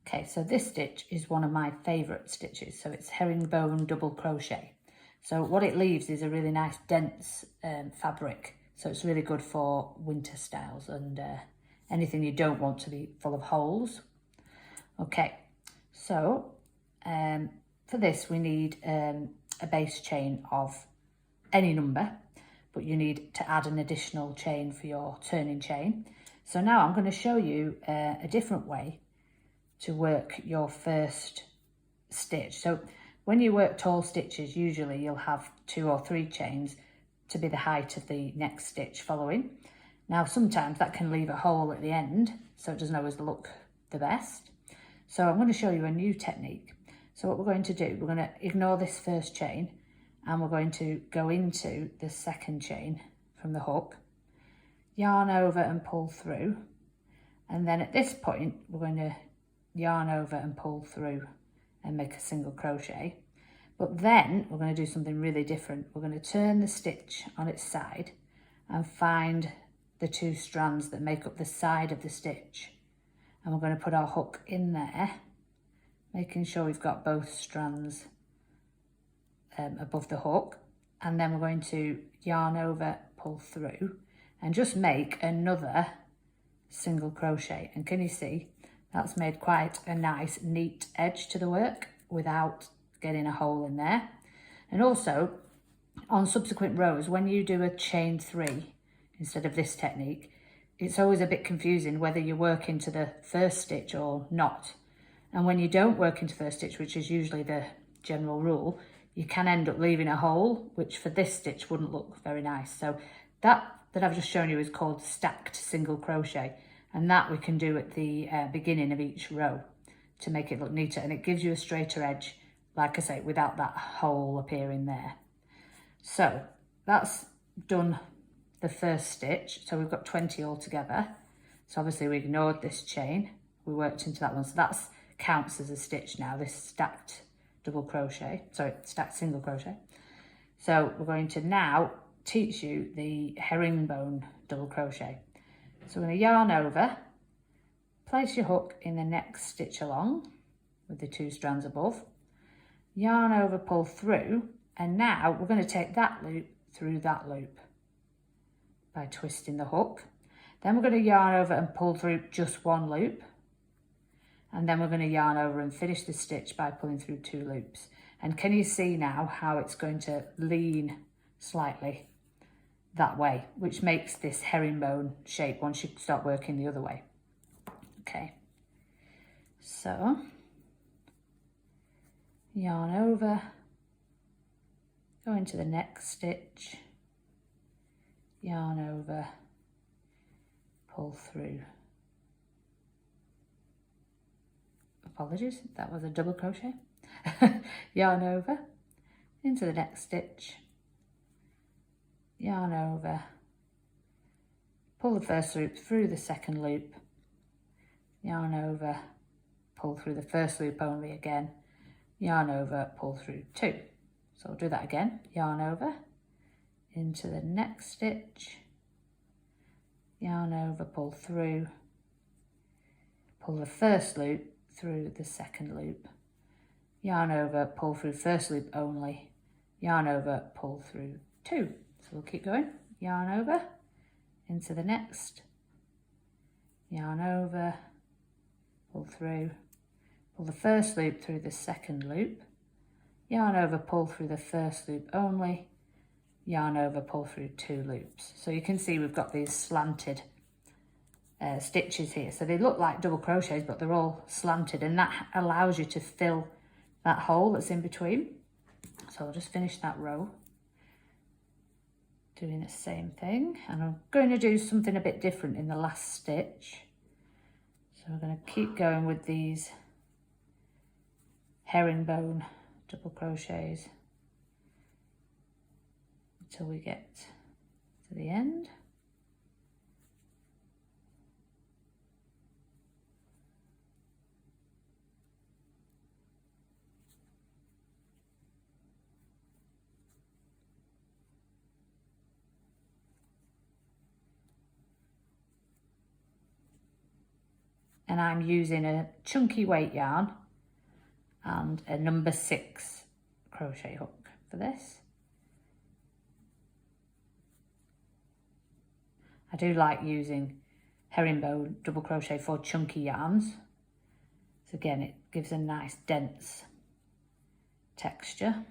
Okay, so this stitch is one of my favourite stitches. So it's herringbone double crochet. So what it leaves is a really nice dense fabric. So it's really good for winter styles and anything you don't want to be full of holes. Okay, so for this we need a base chain of any number, but you need to add an additional chain for your turning chain. So now I'm going to show you a different way to work your first stitch. So when you work tall stitches, usually you'll have 2 or 3 chains to be the height of the next stitch following. Now sometimes that can leave a hole at the end, so it doesn't always look the best. So I'm going to show you a new technique. So what we're going to do, we're going to ignore this first chain and we're going to go into the second chain from the hook, yarn over and pull through, and then at this point we're going to yarn over and pull through and make a single crochet. But then we're going to do something really different. We're going to turn the stitch on its side and find the 2 strands that make up the side of the stitch, and we're going to put our hook in there, making sure we've got both strands above the hook, and then we're going to yarn over, pull through, and just make another single crochet. And can you see that's made quite a nice neat edge to the work without getting a hole in there? And also on subsequent rows, when you do a chain 3 instead of this technique, it's always a bit confusing whether you work into the first stitch or not. And when you don't work into first stitch, which is usually the general rule, you can end up leaving a hole, which for this stitch wouldn't look very nice. So that I've just shown you is called stacked single crochet, and that we can do at the beginning of each row to make it look neater, and it gives you a straighter edge, like I say, without that hole appearing there. So that's done the first stitch, so we've got 20 altogether. So obviously we ignored this chain, we worked into that one, so that counts as a stitch now, this stacked double crochet, sorry, stacked single crochet. So we're going to now teach you the herringbone double crochet. So we're going to yarn over, place your hook in the next stitch along with the 2 strands above, yarn over, pull through, and now we're going to take that loop through that loop by twisting the hook. Then we're going to yarn over and pull through just 1 loop, and then we're going to yarn over and finish the stitch by pulling through 2 loops. And can you see now how it's going to lean slightly that way, which makes this herringbone shape once you start working the other way. Okay, so yarn over, go into the next stitch, yarn over, pull through. Apologies, that was a double crochet. Yarn over, into the next stitch, yarn over, pull the first loop through the second loop, yarn over, pull through the first loop only again, yarn over, pull through 2. So I'll do that again, yarn over, into the next stitch, yarn over, pull through, pull the first loop through the second loop, yarn over, pull through first loop only, yarn over, pull through 2. So we'll keep going, yarn over, into the next, yarn over, pull through, pull the first loop through the second loop, yarn over, pull through the first loop only, yarn over, pull through 2 loops. So you can see we've got these slanted stitches here. So they look like double crochets, but they're all slanted, and that allows you to fill that hole that's in between. So I'll just finish that row doing the same thing, and I'm going to do something a bit different in the last stitch. So we're going to keep going with these herringbone double crochets until we get to the end. and I'm using a chunky weight yarn and a number 6 crochet hook for this. I do like using herringbone double crochet for chunky yarns. So again, it gives a nice dense texture.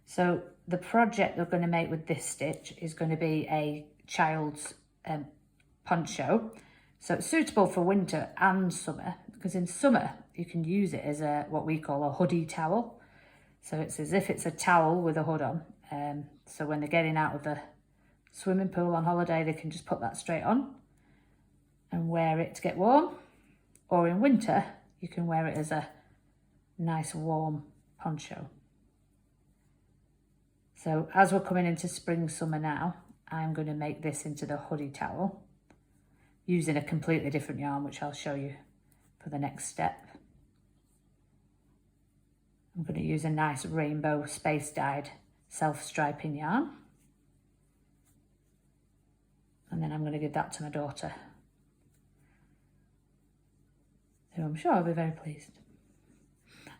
So the project we're going to make with this stitch is going to be a child's poncho. So it's suitable for winter and summer, because in summer you can use it as what we call a hoodie towel. So it's as if it's a towel with a hood on. So when they're getting out of the swimming pool on holiday, they can just put that straight on and wear it to get warm. Or in winter, you can wear it as a nice warm poncho. So as we're coming into spring, summer now, I'm going to make this into the hoodie towel using a completely different yarn, which I'll show you for the next step. I'm going to use a nice rainbow space dyed self-striping yarn. And then I'm going to give that to my daughter, who I'm sure will be very pleased.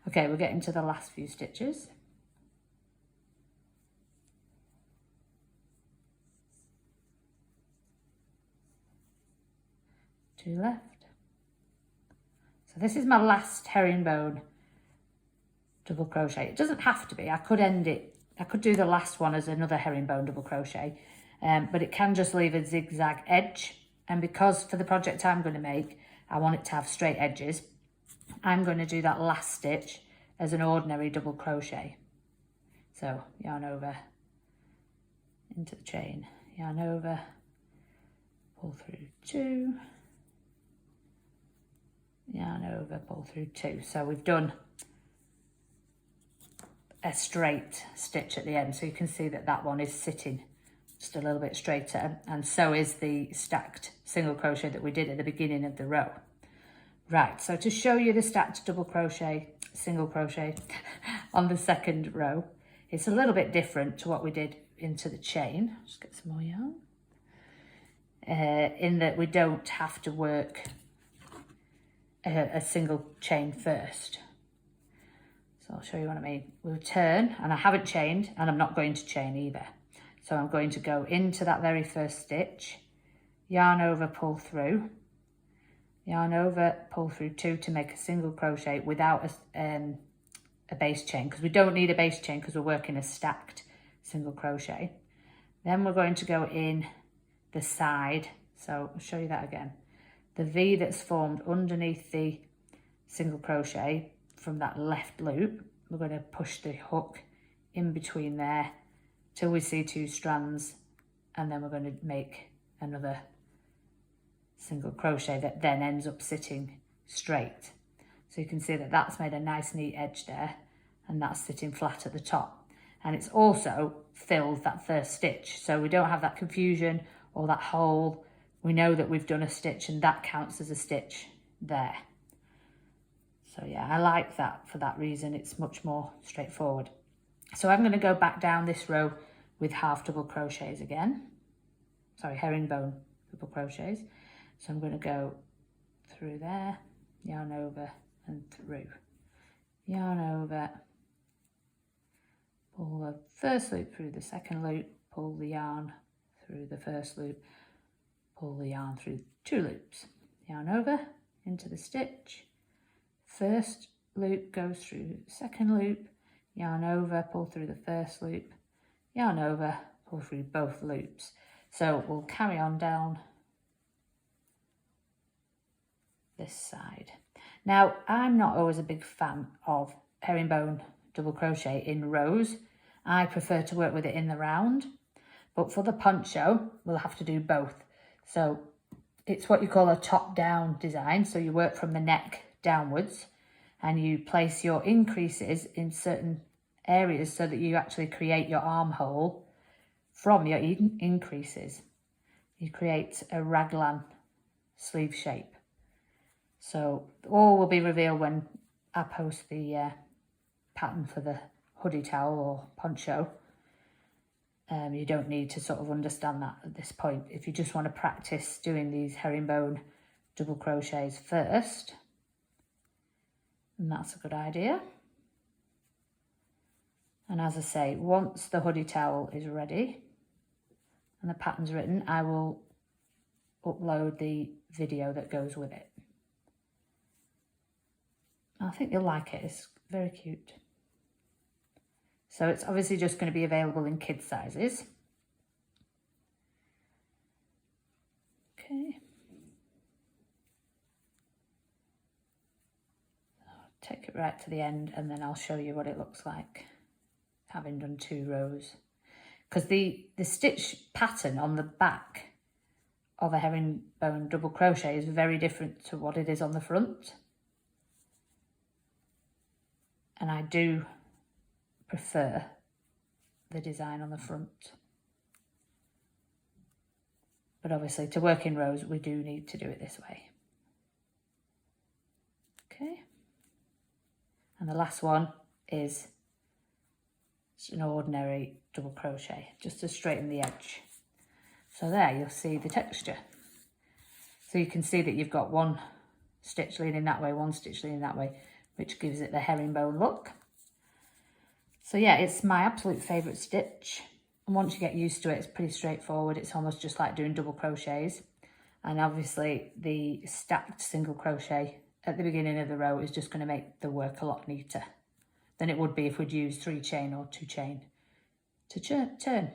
Okay, we're getting to the last few stitches. 2 left. So this is my last herringbone double crochet. It doesn't have to be. I could end it. I could do the last one as another herringbone double crochet, but it can just leave a zigzag edge. And because for the project I'm going to make, I want it to have straight edges, I'm going to do that last stitch as an ordinary double crochet. So yarn over into the chain, yarn over, pull through 2, yarn over, pull through 2. So we've done a straight stitch at the end, so you can see that that one is sitting just a little bit straighter, and so is the stacked single crochet that we did at the beginning of the row. Right, so to show you the stacked double crochet, single crochet on the second row, it's a little bit different to what we did into the chain. Just get some more yarn. In that we don't have to work a single chain first. So I'll show you what I mean. We'll turn, and I haven't chained, and I'm not going to chain either. So I'm going to go into that very first stitch, yarn over, pull through, yarn over, pull through 2 to make a single crochet without a base chain, because we don't need a base chain because we're working a stacked single crochet. Then we're going to go in the side. So I'll show you that again. The V that's formed underneath the single crochet from that left loop, we're going to push the hook in between there till we see 2 strands, and then we're going to make another single crochet that then ends up sitting straight. So you can see that that's made a nice neat edge there, and that's sitting flat at the top, and it's also filled that first stitch, so we don't have that confusion or that hole. We know that we've done a stitch, and that counts as a stitch there. So yeah, I like that for that reason. It's much more straightforward. So I'm going to go back down this row with half double crochets again. Sorry, herringbone double crochets. So I'm going to go through there, yarn over and through, yarn over, pull the first loop through the second loop, pull the yarn through the first loop, pull the yarn through 2 loops, yarn over into the stitch, first loop goes through second loop, yarn over, pull through the first loop, yarn over, pull through both loops. So we'll carry on down this side. Now, I'm not always a big fan of herringbone double crochet in rows. I prefer to work with it in the round, but for the poncho, we'll have to do both. So it's what you call a top-down design. So you work from the neck downwards, and you place your increases in certain areas so that you actually create your armhole from your increases. You create a raglan sleeve shape. So all will be revealed when I post the pattern for the hoodie towel or poncho. You don't need to sort of understand that at this point. If you just want to practice doing these herringbone double crochets first, and that's a good idea. And as I say, once the hoodie towel is ready and the pattern's written, I will upload the video that goes with it. I think you'll like it, it's very cute. So it's obviously just going to be available in kid sizes. Okay. I'll take it right to the end and then I'll show you what it looks like, having done 2 rows. Because the stitch pattern on the back of a herringbone double crochet is very different to what it is on the front. And I do prefer the design on the front. But obviously to work in rows, we do need to do it this way. Okay. And the last one is just an ordinary double crochet, just to straighten the edge. So there you'll see the texture. So you can see that you've got 1 stitch leading that way, 1 stitch leading that way, which gives it the herringbone look. So yeah, it's my absolute favourite stitch. And once you get used to it, it's pretty straightforward. It's almost just like doing double crochets. And obviously the stacked single crochet at the beginning of the row is just going to make the work a lot neater than it would be if we'd use 3 chain or 2 chain to turn.